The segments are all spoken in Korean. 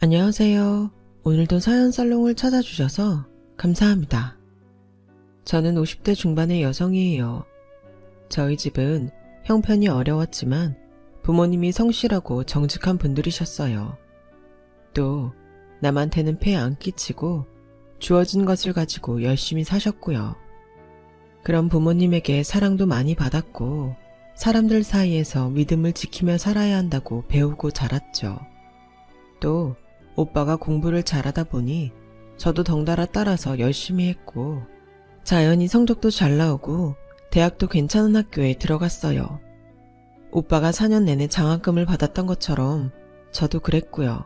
안녕하세요. 오늘도 사연 살롱을 찾아주셔서 감사합니다. 저는 50대 중반의 여성이에요. 저희 집은 형편이 어려웠지만 부모님이 성실하고 정직한 분들이셨어요. 또 남한테는 폐 안 끼치고 주어진 것을 가지고 열심히 사셨고요. 그런 부모님에게 사랑도 많이 받았고 사람들 사이에서 믿음을 지키며 살아야 한다고 배우고 자랐죠. 또 오빠가 공부를 잘하다 보니 저도 덩달아 따라서 열심히 했고 자연히 성적도 잘 나오고 대학도 괜찮은 학교에 들어갔어요. 오빠가 4년 내내 장학금을 받았던 것처럼 저도 그랬고요.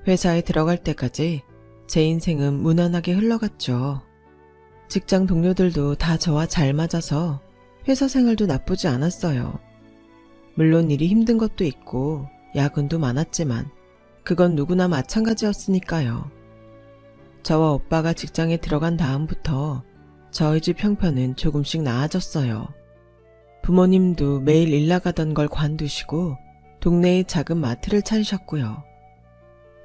회사에 들어갈 때까지 제 인생은 무난하게 흘러갔죠. 직장 동료들도 다 저와 잘 맞아서 회사 생활도 나쁘지 않았어요. 물론 일이 힘든 것도 있고 야근도 많았지만 그건 누구나 마찬가지였으니까요. 저와 오빠가 직장에 들어간 다음부터 저희 집 형편은 조금씩 나아졌어요. 부모님도 매일 일 나가던 걸 관두시고 동네에 작은 마트를 차리셨고요.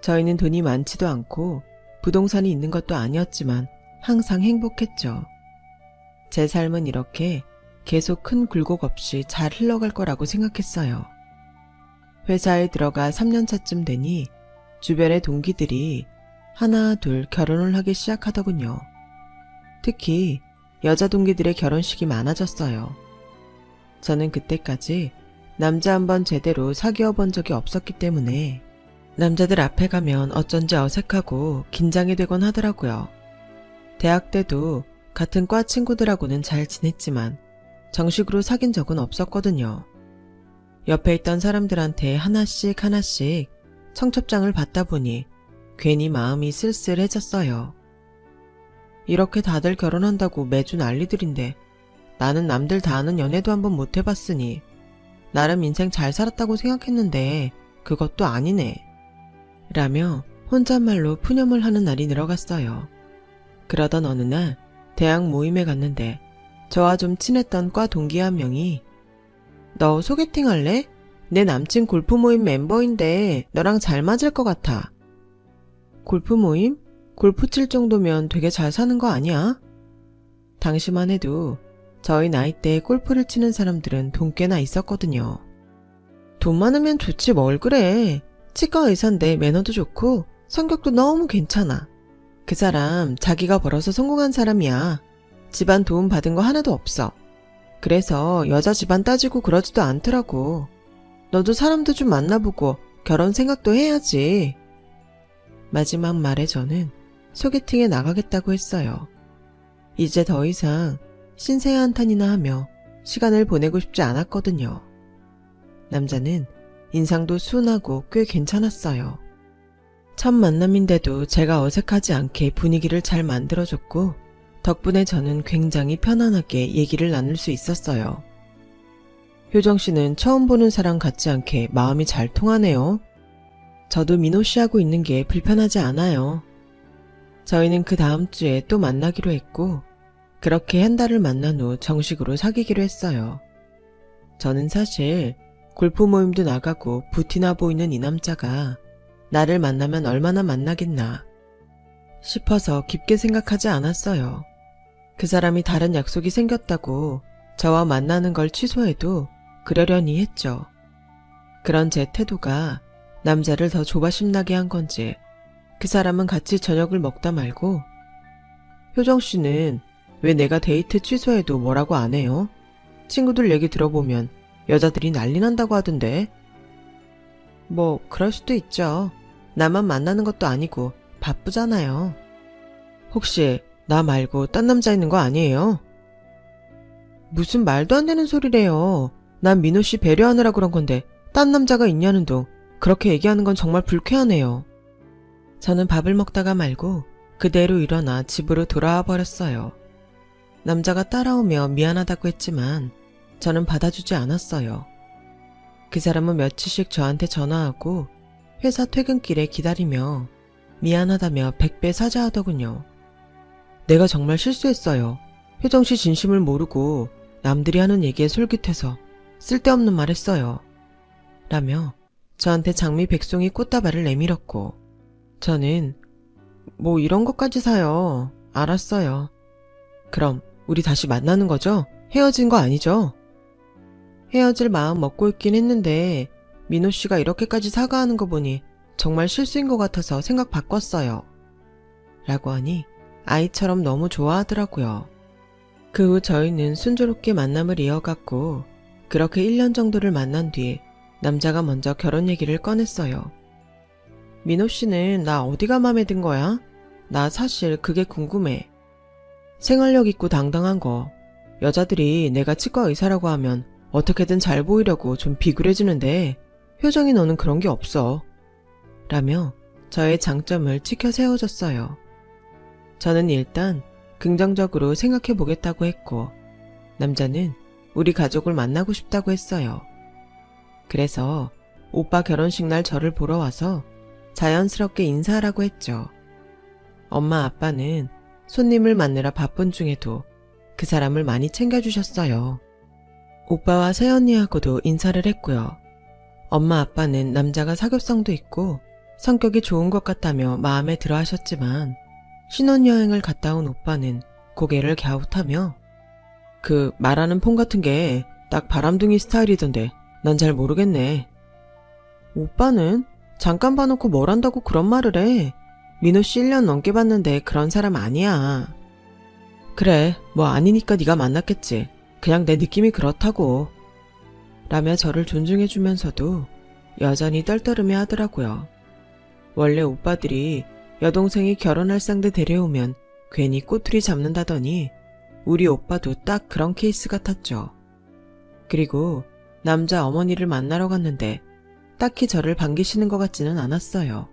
저희는 돈이 많지도 않고 부동산이 있는 것도 아니었지만 항상 행복했죠. 제 삶은 이렇게 계속 큰 굴곡 없이 잘 흘러갈 거라고 생각했어요. 회사에 들어가 3년차쯤 되니 주변의 동기들이 하나 둘 결혼을 하기 시작하더군요. 특히 여자 동기들의 결혼식이 많아졌어요. 저는 그때까지 남자 한 번 제대로 사귀어 본 적이 없었기 때문에 남자들 앞에 가면 어쩐지 어색하고 긴장이 되곤 하더라고요. 대학 때도 같은 과 친구들하고는 잘 지냈지만 정식으로 사귄 적은 없었거든요. 옆에 있던 사람들한테 하나씩 청첩장을 받다 보니 괜히 마음이 쓸쓸해졌어요. 이렇게 다들 결혼한다고 매주 난리들인데 나는 남들 다 아는 연애도 한번 못 해봤으니 나름 인생 잘 살았다고 생각했는데 그것도 아니네. 라며 혼잣말로 푸념을 하는 날이 늘어갔어요. 그러던 어느 날 대학 모임에 갔는데 저와 좀 친했던 과 동기 한 명이 너 소개팅 할래? 내 남친 골프 모임 멤버인데 너랑 잘 맞을 것 같아. 골프 모임? 골프 칠 정도면 되게 잘 사는 거 아니야? 당시만 해도 저희 나이대에 골프를 치는 사람들은 돈 꽤나 있었거든요. 돈 많으면 좋지 뭘 그래. 치과 의사인데 매너도 좋고 성격도 너무 괜찮아. 그 사람 자기가 벌어서 성공한 사람이야. 집안 도움 받은 거 하나도 없어. 그래서 여자 집안 따지고 그러지도 않더라고. 너도 사람도 좀 만나보고 결혼 생각도 해야지. 마지막 말에 저는 소개팅에 나가겠다고 했어요. 이제 더 이상 신세 한탄이나 하며 시간을 보내고 싶지 않았거든요. 남자는 인상도 순하고 꽤 괜찮았어요. 첫 만남인데도 제가 어색하지 않게 분위기를 잘 만들어줬고 덕분에 저는 굉장히 편안하게 얘기를 나눌 수 있었어요. 효정 씨는 처음 보는 사람 같지 않게 마음이 잘 통하네요. 저도 민호 씨하고 있는 게 불편하지 않아요. 저희는 그 다음 주에 또 만나기로 했고 그렇게 한 달을 만난 후 정식으로 사귀기로 했어요. 저는 사실 골프 모임도 나가고 부티나 보이는 이 남자가 나를 만나면 얼마나 만나겠나 싶어서 깊게 생각하지 않았어요. 그 사람이 다른 약속이 생겼다고 저와 만나는 걸 취소해도 그러려니 했죠. 그런 제 태도가 남자를 더 조바심나게 한 건지 그 사람은 같이 저녁을 먹다 말고 효정 씨는 왜 내가 데이트 취소해도 뭐라고 안 해요? 친구들 얘기 들어보면 여자들이 난리 난다고 하던데. 뭐 그럴 수도 있죠. 나만 만나는 것도 아니고 바쁘잖아요. 혹시 나 말고 딴 남자 있는 거 아니에요? 무슨 말도 안 되는 소리래요. 난 민호 씨 배려하느라 그런 건데 딴 남자가 있냐는 둥 그렇게 얘기하는 건 정말 불쾌하네요. 저는 밥을 먹다가 말고 그대로 일어나 집으로 돌아와 버렸어요. 남자가 따라오며 미안하다고 했지만 저는 받아주지 않았어요. 그 사람은 며칠씩 저한테 전화하고 회사 퇴근길에 기다리며 미안하다며 100배 사죄하더군요. 내가 정말 실수했어요. 효정 씨 진심을 모르고 남들이 하는 얘기에 솔깃해서 쓸데없는 말 했어요. 라며 저한테 장미 백송이 꽃다발을 내밀었고 저는 뭐 이런 것까지 사요. 알았어요. 그럼 우리 다시 만나는 거죠? 헤어진 거 아니죠? 헤어질 마음 먹고 있긴 했는데 민호 씨가 이렇게까지 사과하는 거 보니 정말 실수인 것 같아서 생각 바꿨어요. 라고 하니 아이처럼 너무 좋아하더라고요. 그 후 저희는 순조롭게 만남을 이어갔고 그렇게 1년 정도를 만난 뒤 남자가 먼저 결혼 얘기를 꺼냈어요. 민호 씨는 나 어디가 마음에 든 거야? 나 사실 그게 궁금해. 생활력 있고 당당한 거. 여자들이 내가 치과 의사라고 하면 어떻게든 잘 보이려고 좀 비굴해지는데 효정이 너는 그런 게 없어. 라며 저의 장점을 치켜 세워줬어요. 저는 일단 긍정적으로 생각해 보겠다고 했고 남자는 우리 가족을 만나고 싶다고 했어요. 그래서 오빠 결혼식 날 저를 보러 와서 자연스럽게 인사하라고 했죠. 엄마 아빠는 손님을 만나라 바쁜 중에도 그 사람을 많이 챙겨주셨어요. 오빠와 새언니하고도 인사를 했고요. 엄마 아빠는 남자가 사교성도 있고 성격이 좋은 것 같다며 마음에 들어 하셨지만 신혼여행을 갔다 온 오빠는 고개를 갸웃하며 그 말하는 폰 같은 게 딱 바람둥이 스타일이던데 난 잘 모르겠네. 오빠는 잠깐 봐놓고 뭘 한다고 그런 말을 해. 민호 씨 1년 넘게 봤는데 그런 사람 아니야. 그래, 뭐 아니니까 네가 만났겠지. 그냥 내 느낌이 그렇다고. 라며 저를 존중해주면서도 여전히 떨떠름해 하더라고요. 원래 오빠들이 여동생이 결혼할 상대 데려오면 괜히 꼬투리 잡는다더니 우리 오빠도 딱 그런 케이스 같았죠. 그리고 남자 어머니를 만나러 갔는데 딱히 저를 반기시는 것 같지는 않았어요.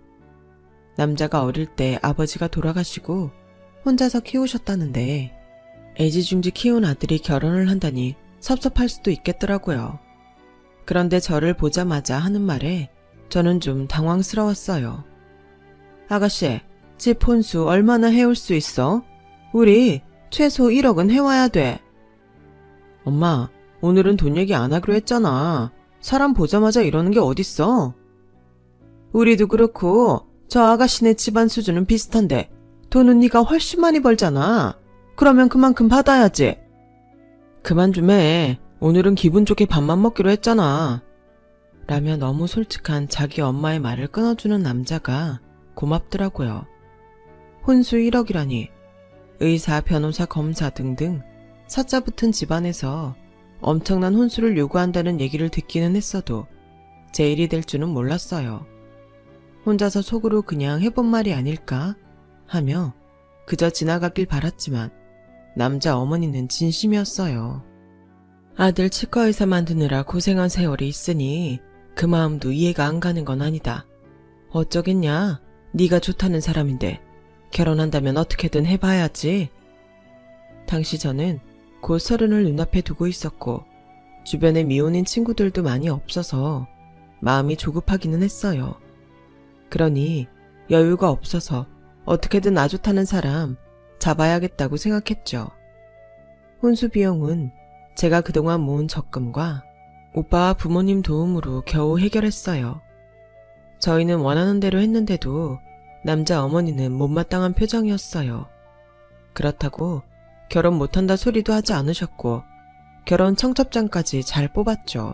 남자가 어릴 때 아버지가 돌아가시고 혼자서 키우셨다는데 애지중지 키운 아들이 결혼을 한다니 섭섭할 수도 있겠더라고요. 그런데 저를 보자마자 하는 말에 저는 좀 당황스러웠어요. 아가씨, 집 혼수 얼마나 해올 수 있어? 우리 최소 1억은 해와야 돼. 엄마, 오늘은 돈 얘기 안 하기로 했잖아. 사람 보자마자 이러는 게 어딨어? 우리도 그렇고 저 아가씨네 집안 수준은 비슷한데 돈은 네가 훨씬 많이 벌잖아. 그러면 그만큼 받아야지. 그만 좀 해. 오늘은 기분 좋게 밥만 먹기로 했잖아. 라며 너무 솔직한 자기 엄마의 말을 끊어주는 남자가 고맙더라고요. 혼수 1억이라니 의사, 변호사, 검사 등등 사자 붙은 집안에서 엄청난 혼수를 요구한다는 얘기를 듣기는 했어도 제 일이 될 줄은 몰랐어요. 혼자서 속으로 그냥 해본 말이 아닐까 하며 그저 지나가길 바랐지만 남자 어머니는 진심이었어요. 아들 치과의사 만드느라 고생한 세월이 있으니 그 마음도 이해가 안 가는 건 아니다. 어쩌겠냐? 네가 좋다는 사람인데 결혼한다면 어떻게든 해봐야지. 당시 저는 곧 30을 눈앞에 두고 있었고 주변에 미혼인 친구들도 많이 없어서 마음이 조급하기는 했어요. 그러니 여유가 없어서 어떻게든 나 좋다는 사람 잡아야겠다고 생각했죠. 혼수 비용은 제가 그동안 모은 적금과 오빠와 부모님 도움으로 겨우 해결했어요. 저희는 원하는 대로 했는데도 남자 어머니는 못마땅한 표정이었어요. 그렇다고 결혼 못한다 소리도 하지 않으셨고 결혼 청첩장까지 잘 뽑았죠.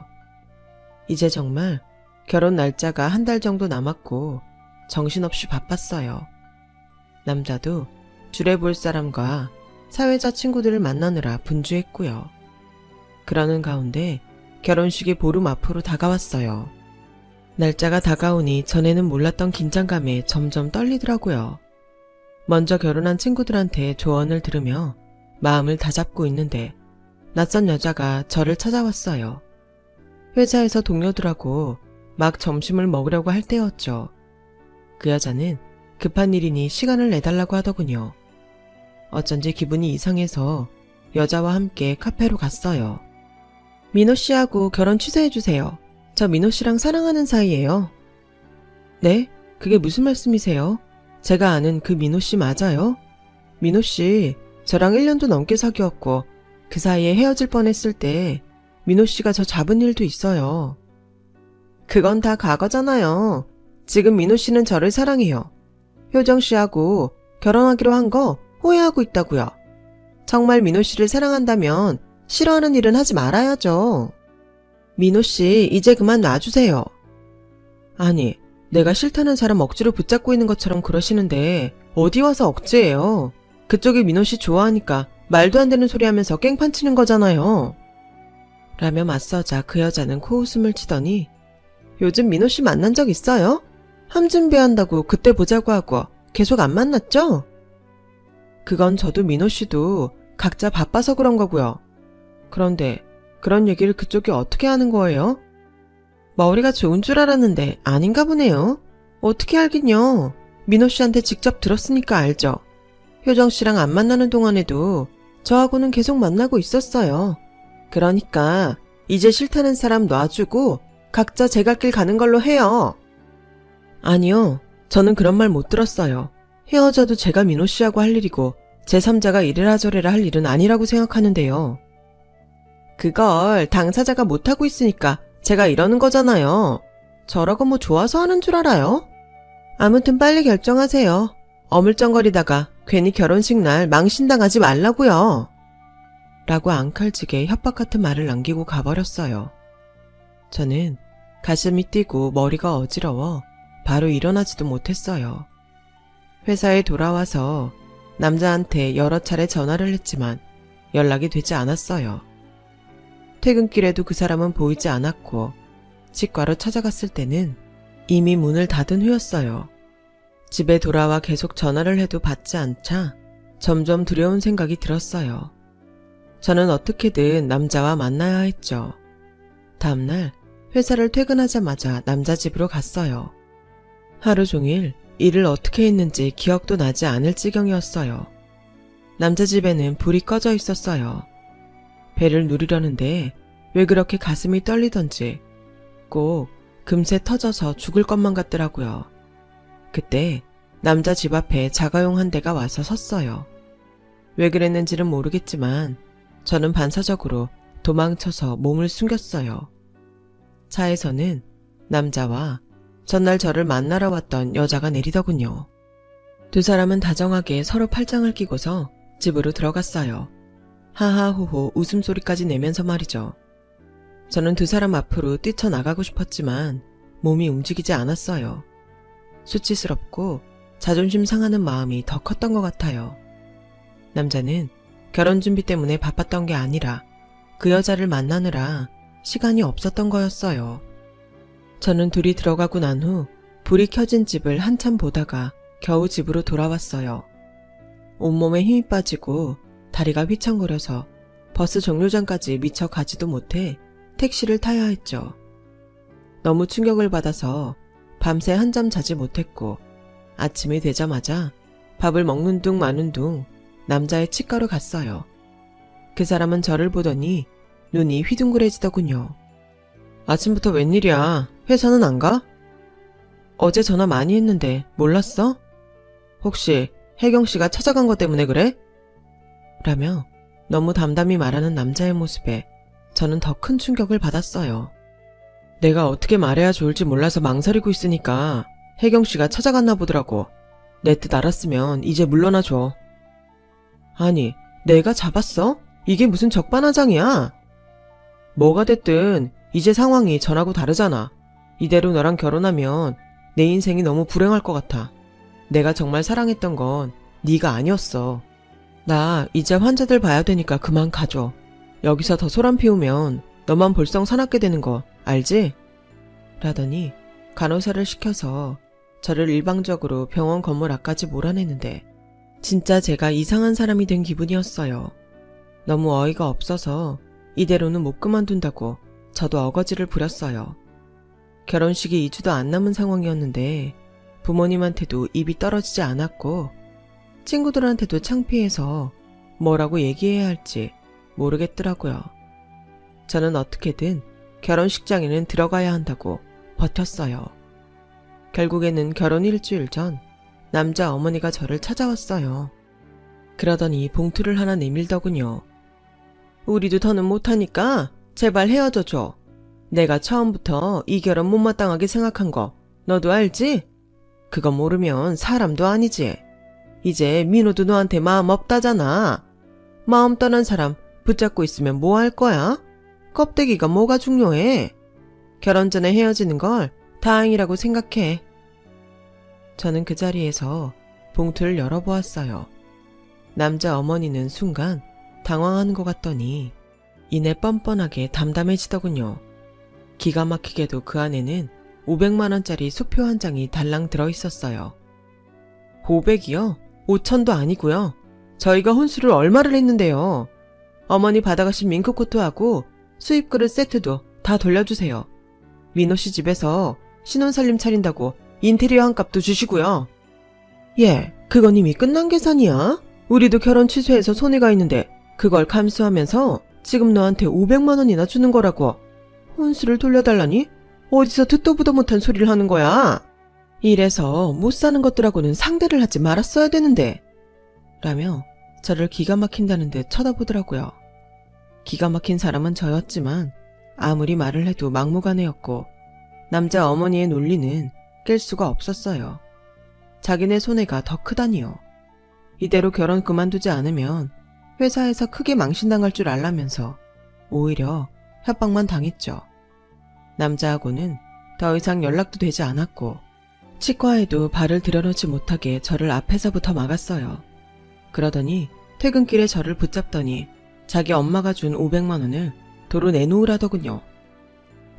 이제 정말 결혼 날짜가 한 달 정도 남았고 정신없이 바빴어요. 남자도 주례 볼 사람과 사회자 친구들을 만나느라 분주했고요. 그러는 가운데 결혼식이 보름 앞으로 다가왔어요. 날짜가 다가오니 전에는 몰랐던 긴장감에 점점 떨리더라고요. 먼저 결혼한 친구들한테 조언을 들으며 마음을 다잡고 있는데 낯선 여자가 저를 찾아왔어요. 회사에서 동료들하고 막 점심을 먹으려고 할 때였죠. 그 여자는 급한 일이니 시간을 내달라고 하더군요. 어쩐지 기분이 이상해서 여자와 함께 카페로 갔어요. 민호 씨하고 결혼 취소해주세요. 저 민호 씨랑 사랑하는 사이예요. 네? 그게 무슨 말씀이세요? 제가 아는 그 민호 씨 맞아요? 민호 씨, 저랑 1년도 넘게 사귀었고 그 사이에 헤어질 뻔했을 때 민호 씨가 저 잡은 일도 있어요. 그건 다 과거잖아요. 지금 민호 씨는 저를 사랑해요. 효정 씨하고 결혼하기로 한 거 후회하고 있다고요. 정말 민호 씨를 사랑한다면 싫어하는 일은 하지 말아야죠. 민호 씨, 이제 그만 놔주세요. 아니, 내가 싫다는 사람 억지로 붙잡고 있는 것처럼 그러시는데 어디 와서 억지예요. 그쪽이 민호 씨 좋아하니까 말도 안 되는 소리 하면서 깽판 치는 거잖아요. 라며 맞서자 그 여자는 코웃음을 치더니 요즘 민호 씨 만난 적 있어요? 함 준비한다고 그때 보자고 하고 계속 안 만났죠? 그건 저도 민호 씨도 각자 바빠서 그런 거고요. 그런데 그런 얘기를 그쪽이 어떻게 하는 거예요? 머리가 좋은 줄 알았는데 아닌가 보네요. 어떻게 알긴요. 민호 씨한테 직접 들었으니까 알죠. 효정 씨랑 안 만나는 동안에도 저하고는 계속 만나고 있었어요. 그러니까 이제 싫다는 사람 놔주고 각자 제 갈 길 가는 걸로 해요. 아니요. 저는 그런 말 못 들었어요. 헤어져도 제가 민호 씨하고 할 일이고 제3자가 이래라 저래라 할 일은 아니라고 생각하는데요. 그걸 당사자가 못하고 있으니까 제가 이러는 거잖아요. 저라고 뭐 좋아서 하는 줄 알아요? 아무튼 빨리 결정하세요. 어물쩡거리다가 괜히 결혼식 날 망신당하지 말라고요. 라고 앙칼지게 협박 같은 말을 남기고 가버렸어요. 저는 가슴이 뛰고 머리가 어지러워 바로 일어나지도 못했어요. 회사에 돌아와서 남자한테 여러 차례 전화를 했지만 연락이 되지 않았어요. 퇴근길에도 그 사람은 보이지 않았고 치과로 찾아갔을 때는 이미 문을 닫은 후였어요. 집에 돌아와 계속 전화를 해도 받지 않자 점점 두려운 생각이 들었어요. 저는 어떻게든 남자와 만나야 했죠. 다음날 회사를 퇴근하자마자 남자 집으로 갔어요. 하루 종일 일을 어떻게 했는지 기억도 나지 않을 지경이었어요. 남자 집에는 불이 꺼져 있었어요. 배를 누르려는데 왜 그렇게 가슴이 떨리던지 꼭 금세 터져서 죽을 것만 같더라고요. 그때 남자 집 앞에 자가용 한 대가 와서 섰어요. 왜 그랬는지는 모르겠지만 저는 반사적으로 도망쳐서 몸을 숨겼어요. 차에서는 남자와 전날 저를 만나러 왔던 여자가 내리더군요. 두 사람은 다정하게 서로 팔짱을 끼고서 집으로 들어갔어요. 하하호호 웃음소리까지 내면서 말이죠. 저는 두 사람 앞으로 뛰쳐나가고 싶었지만 몸이 움직이지 않았어요. 수치스럽고 자존심 상하는 마음이 더 컸던 것 같아요. 남자는 결혼 준비 때문에 바빴던 게 아니라 그 여자를 만나느라 시간이 없었던 거였어요. 저는 둘이 들어가고 난 후 불이 켜진 집을 한참 보다가 겨우 집으로 돌아왔어요. 온몸에 힘이 빠지고 다리가 휘청거려서 버스 정류장까지 미처 가지도 못해 택시를 타야 했죠. 너무 충격을 받아서 밤새 한잠 자지 못했고 아침이 되자마자 밥을 먹는 둥 마는 둥 남자의 치과로 갔어요. 그 사람은 저를 보더니 눈이 휘둥그레지더군요. 아침부터 웬일이야? 회사는 안 가? 어제 전화 많이 했는데 몰랐어? 혹시 혜경씨가 찾아간 것 때문에 그래? 라며 너무 담담히 말하는 남자의 모습에 저는 더 큰 충격을 받았어요. 내가 어떻게 말해야 좋을지 몰라서 망설이고 있으니까 혜경씨가 찾아갔나 보더라고. 내 뜻 알았으면 이제 물러나줘. 아니, 내가 잡았어? 이게 무슨 적반하장이야? 뭐가 됐든 이제 상황이 전하고 다르잖아. 이대로 너랑 결혼하면 내 인생이 너무 불행할 것 같아. 내가 정말 사랑했던 건 네가 아니었어. 나 이제 환자들 봐야 되니까 그만 가줘. 여기서 더 소란 피우면 너만 볼썽 사납게 되는 거 알지? 라더니 간호사를 시켜서 저를 일방적으로 병원 건물 앞까지 몰아내는데 진짜 제가 이상한 사람이 된 기분이었어요. 너무 어이가 없어서 이대로는 못 그만둔다고 저도 어거지를 부렸어요. 결혼식이 2주도 안 남은 상황이었는데 부모님한테도 입이 떨어지지 않았고 친구들한테도 창피해서 뭐라고 얘기해야 할지 모르겠더라고요. 저는 어떻게든 결혼식장에는 들어가야 한다고 버텼어요. 결국에는 결혼 일주일 전 남자 어머니가 저를 찾아왔어요. 그러더니 봉투를 하나 내밀더군요. 우리도 더는 못하니까 제발 헤어져줘. 내가 처음부터 이 결혼 못마땅하게 생각한 거 너도 알지? 그거 모르면 사람도 아니지. 이제 민호도 너한테 마음 없다잖아. 마음 떠난 사람 붙잡고 있으면 뭐 할 거야? 껍데기가 뭐가 중요해? 결혼 전에 헤어지는 걸 다행이라고 생각해. 저는 그 자리에서 봉투를 열어보았어요. 남자 어머니는 순간 당황하는 것 같더니 이내 뻔뻔하게 담담해지더군요. 기가 막히게도 그 안에는 500만 원짜리 수표 한 장이 달랑 들어있었어요. 500이요? 5천도 아니고요. 저희가 혼수를 얼마를 했는데요. 어머니 받아가신 밍크코트하고 수입그릇 세트도 다 돌려주세요. 민호 씨 집에서 신혼살림 차린다고 인테리어 한 값도 주시고요. 예, 그건 이미 끝난 계산이야. 우리도 결혼 취소해서 손해가 있는데 그걸 감수하면서 지금 너한테 500만 원이나 주는 거라고. 혼수를 돌려달라니? 어디서 듣도 보도 못한 소리를 하는 거야? 이래서 못 사는 것들하고는 상대를 하지 말았어야 되는데. 라며 저를 기가 막힌다는 듯 쳐다보더라고요. 기가 막힌 사람은 저였지만 아무리 말을 해도 막무가내였고 남자 어머니의 논리는 깰 수가 없었어요. 자기네 손해가 더 크다니요. 이대로 결혼 그만두지 않으면 회사에서 크게 망신당할 줄 알라면서 오히려 협박만 당했죠. 남자하고는 더 이상 연락도 되지 않았고 치과에도 발을 들여놓지 못하게 저를 앞에서부터 막았어요. 그러더니 퇴근길에 저를 붙잡더니 자기 엄마가 준 500만 원을 도로 내놓으라더군요.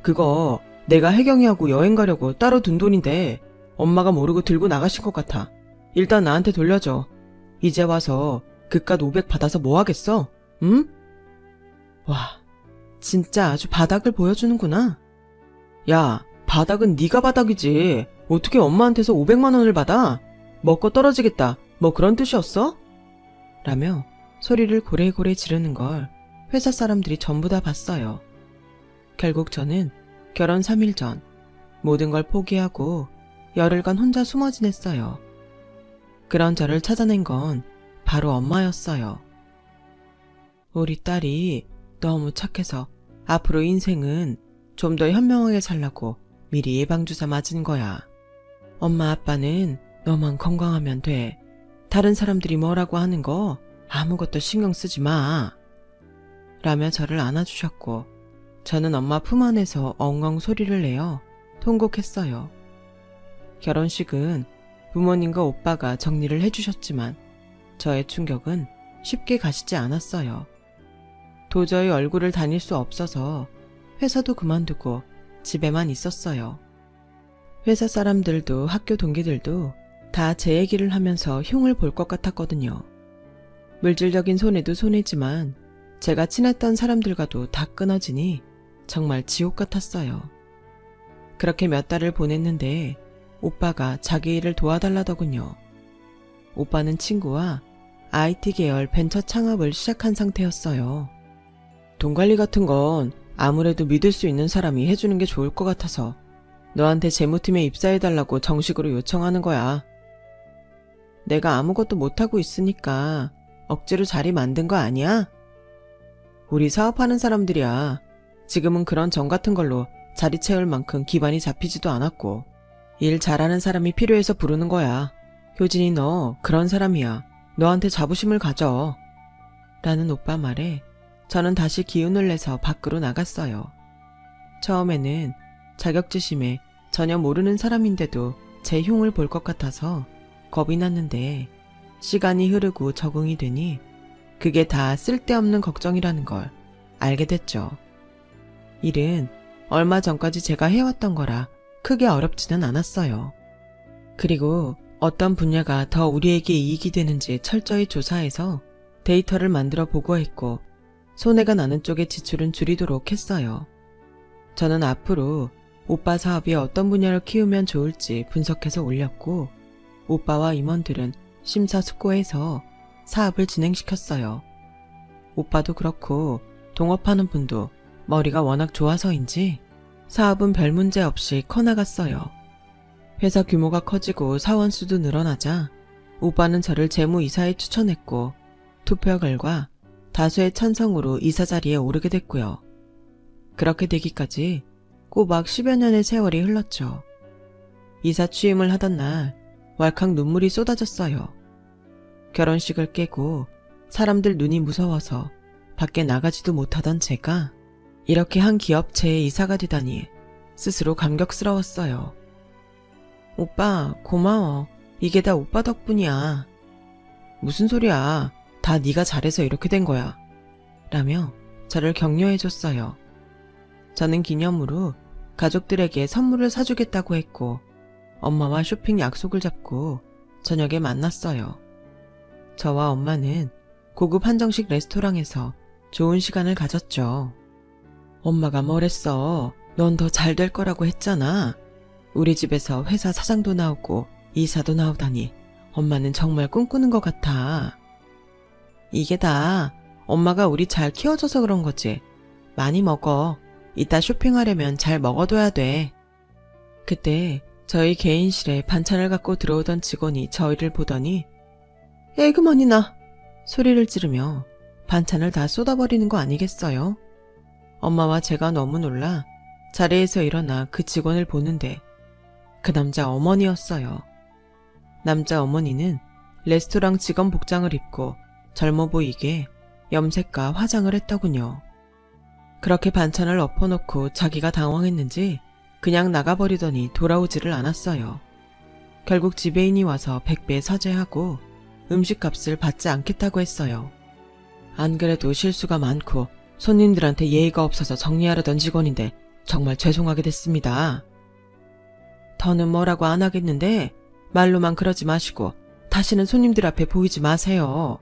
그거 내가 혜경이하고 여행 가려고 따로 둔 돈인데 엄마가 모르고 들고 나가신 것 같아. 일단 나한테 돌려줘. 이제 와서 그깟 500 받아서 뭐 하겠어? 응? 와, 진짜 아주 바닥을 보여주는구나. 야, 바닥은 네가 바닥이지. 어떻게 엄마한테서 500만 원을 받아? 먹고 떨어지겠다. 뭐 그런 뜻이었어? 라며 소리를 고래고래 지르는 걸 회사 사람들이 전부 다 봤어요. 결국 저는 결혼 3일 전 모든 걸 포기하고 열흘간 혼자 숨어 지냈어요. 그런 저를 찾아낸 건 바로 엄마였어요. 우리 딸이 너무 착해서 앞으로 인생은 좀 더 현명하게 살라고 미리 예방주사 맞은 거야. 엄마 아빠는 너만 건강하면 돼. 다른 사람들이 뭐라고 하는 거 아무것도 신경 쓰지 마. 라며 저를 안아주셨고 저는 엄마 품 안에서 엉엉 소리를 내어 통곡했어요. 결혼식은 부모님과 오빠가 정리를 해주셨지만 저의 충격은 쉽게 가시지 않았어요. 도저히 얼굴을 다닐 수 없어서 회사도 그만두고 집에만 있었어요. 회사 사람들도 학교 동기들도 다 제 얘기를 하면서 흉을 볼 것 같았거든요. 물질적인 손해도 손해지만 제가 친했던 사람들과도 다 끊어지니 정말 지옥 같았어요. 그렇게 몇 달을 보냈는데 오빠가 자기 일을 도와달라더군요. 오빠는 친구와 IT 계열 벤처 창업을 시작한 상태였어요. 돈 관리 같은 건 아무래도 믿을 수 있는 사람이 해주는 게 좋을 것 같아서 너한테 재무팀에 입사해달라고 정식으로 요청하는 거야. 내가 아무것도 못하고 있으니까 억지로 자리 만든 거 아니야? 우리 사업하는 사람들이야. 지금은 그런 정 같은 걸로 자리 채울 만큼 기반이 잡히지도 않았고 일 잘하는 사람이 필요해서 부르는 거야. 효진이 너 그런 사람이야. 너한테 자부심을 가져. 라는 오빠 말에 저는 다시 기운을 내서 밖으로 나갔어요. 처음에는 자격지심에 전혀 모르는 사람인데도 제 흉을 볼 것 같아서 겁이 났는데 시간이 흐르고 적응이 되니 그게 다 쓸데없는 걱정이라는 걸 알게 됐죠. 일은 얼마 전까지 제가 해왔던 거라 크게 어렵지는 않았어요. 그리고 어떤 분야가 더 우리에게 이익이 되는지 철저히 조사해서 데이터를 만들어 보고했고 손해가 나는 쪽의 지출은 줄이도록 했어요. 저는 앞으로 오빠 사업이 어떤 분야를 키우면 좋을지 분석해서 올렸고 오빠와 임원들은 심사숙고해서 사업을 진행시켰어요. 오빠도 그렇고 동업하는 분도 머리가 워낙 좋아서인지 사업은 별 문제 없이 커나갔어요. 회사 규모가 커지고 사원 수도 늘어나자 오빠는 저를 재무이사에 추천했고 투표 결과 다수의 찬성으로 이사 자리에 오르게 됐고요. 그렇게 되기까지 꼬박 10여 년의 세월이 흘렀죠. 이사 취임을 하던 날 왈칵 눈물이 쏟아졌어요. 결혼식을 깨고 사람들 눈이 무서워서 밖에 나가지도 못하던 제가 이렇게 한 기업체에 이사가 되다니 스스로 감격스러웠어요. 오빠 고마워. 이게 다 오빠 덕분이야. 무슨 소리야. 다 네가 잘해서 이렇게 된 거야. 라며 저를 격려해줬어요. 저는 기념으로 가족들에게 선물을 사주겠다고 했고 엄마와 쇼핑 약속을 잡고 저녁에 만났어요. 저와 엄마는 고급 한정식 레스토랑에서 좋은 시간을 가졌죠. 엄마가 뭐랬어. 넌 더 잘 될 거라고 했잖아. 우리 집에서 회사 사장도 나오고 이사도 나오다니 엄마는 정말 꿈꾸는 것 같아. 이게 다 엄마가 우리 잘 키워줘서 그런 거지. 많이 먹어. 이따 쇼핑하려면 잘 먹어둬야 돼. 그때 저희 개인실에 반찬을 갖고 들어오던 직원이 저희를 보더니 에그머니나 소리를 지르며 반찬을 다 쏟아버리는 거 아니겠어요? 엄마와 제가 너무 놀라 자리에서 일어나 그 직원을 보는데 그 남자 어머니였어요. 남자 어머니는 레스토랑 직원 복장을 입고 젊어 보이게 염색과 화장을 했더군요. 그렇게 반찬을 엎어놓고 자기가 당황했는지 그냥 나가버리더니 돌아오지를 않았어요. 결국 지배인이 와서 100배 사죄하고 음식값을 받지 않겠다고 했어요. 안 그래도 실수가 많고 손님들한테 예의가 없어서 정리하려던 직원인데 정말 죄송하게 됐습니다. 더는 뭐라고 안 하겠는데 말로만 그러지 마시고 다시는 손님들 앞에 보이지 마세요.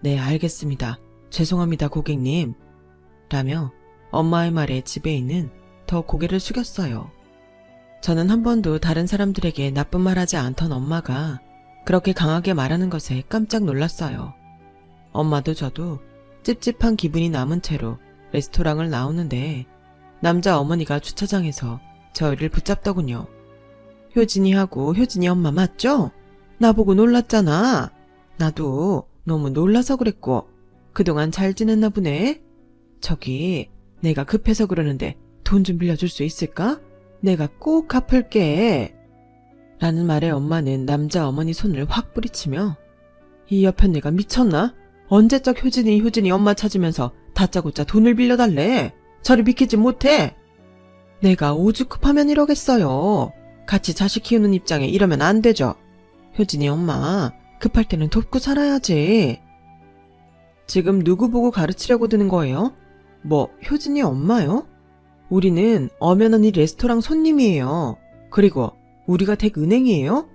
네, 알겠습니다. 죄송합니다, 고객님. 라며 엄마의 말에 지배인은 더 고개를 숙였어요. 저는 한 번도 다른 사람들에게 나쁜 말 하지 않던 엄마가 그렇게 강하게 말하는 것에 깜짝 놀랐어요. 엄마도 저도 찝찝한 기분이 남은 채로 레스토랑을 나오는데 남자 어머니가 주차장에서 저희를 붙잡더군요. 효진이하고 효진이 엄마 맞죠? 나보고 놀랐잖아. 나도 너무 놀라서 그랬고 그동안 잘 지냈나 보네. 저기 내가 급해서 그러는데 돈 좀 빌려줄 수 있을까? 내가 꼭 갚을게. 라는 말에 엄마는 남자 어머니 손을 확 뿌리치며 이 옆에 내가 미쳤나? 언제적 효진이 엄마 찾으면서 다짜고짜 돈을 빌려달래. 저리 비키지 못해. 내가 오죽급하면 이러겠어요. 같이 자식 키우는 입장에 이러면 안 되죠. 효진이 엄마 급할 때는 돕고 살아야지. 지금 누구 보고 가르치려고 드는 거예요? 뭐 효진이 엄마요? 우리는 엄연한 레스토랑 손님이에요. 그리고 우리가 댁 은행이에요?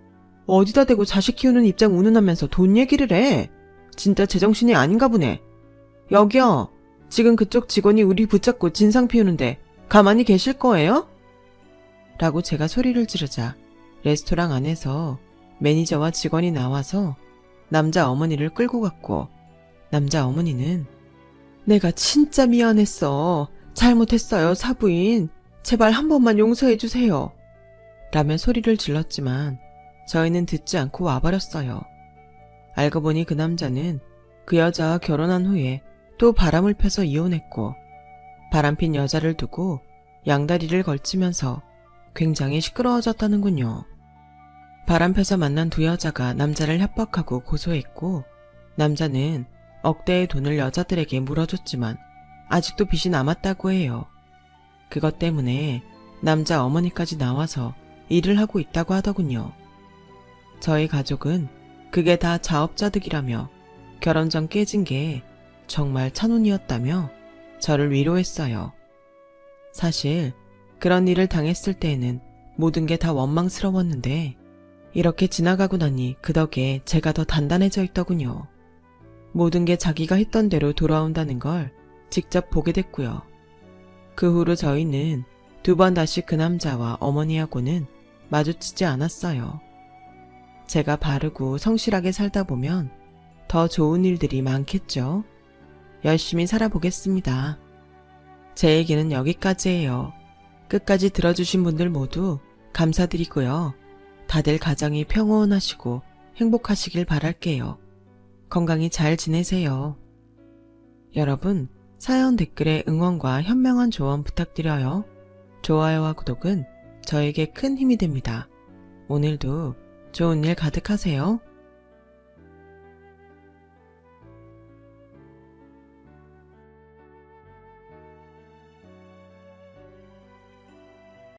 어디다 대고 자식 키우는 입장 운운하면서 돈 얘기를 해. 진짜 제정신이 아닌가 보네. 여기요. 지금 그쪽 직원이 우리 붙잡고 진상 피우는데 가만히 계실 거예요? 라고 제가 소리를 지르자 레스토랑 안에서 매니저와 직원이 나와서 남자 어머니를 끌고 갔고 남자 어머니는 내가 진짜 미안했어. 잘못했어요, 사부인. 제발 한 번만 용서해 주세요. 라며 소리를 질렀지만 저희는 듣지 않고 와버렸어요. 알고 보니 그 남자는 그 여자와 결혼한 후에 또 바람을 펴서 이혼했고 바람핀 여자를 두고 양다리를 걸치면서 굉장히 시끄러워졌다는군요. 바람펴서 만난 두 여자가 남자를 협박하고 고소했고 남자는 억대의 돈을 여자들에게 물어줬지만 아직도 빚이 남았다고 해요. 그것 때문에 남자 어머니까지 나와서 일을 하고 있다고 하더군요. 저희 가족은 그게 다 자업자득이라며 결혼 전 깨진 게 정말 천운이었다며 저를 위로했어요. 사실 그런 일을 당했을 때에는 모든 게 다 원망스러웠는데 이렇게 지나가고 나니 그 덕에 제가 더 단단해져 있더군요. 모든 게 자기가 했던 대로 돌아온다는 걸 직접 보게 됐고요. 그 후로 저희는 두 번 다시 그 남자와 어머니하고는 마주치지 않았어요. 제가 바르고 성실하게 살다 보면 더 좋은 일들이 많겠죠. 열심히 살아보겠습니다. 제 얘기는 여기까지예요. 끝까지 들어주신 분들 모두 감사드리고요. 다들 가정이 평온하시고 행복하시길 바랄게요. 건강히 잘 지내세요. 여러분, 사연 댓글에 응원과 현명한 조언 부탁드려요. 좋아요와 구독은 저에게 큰 힘이 됩니다. 오늘도 좋은 일 가득하세요.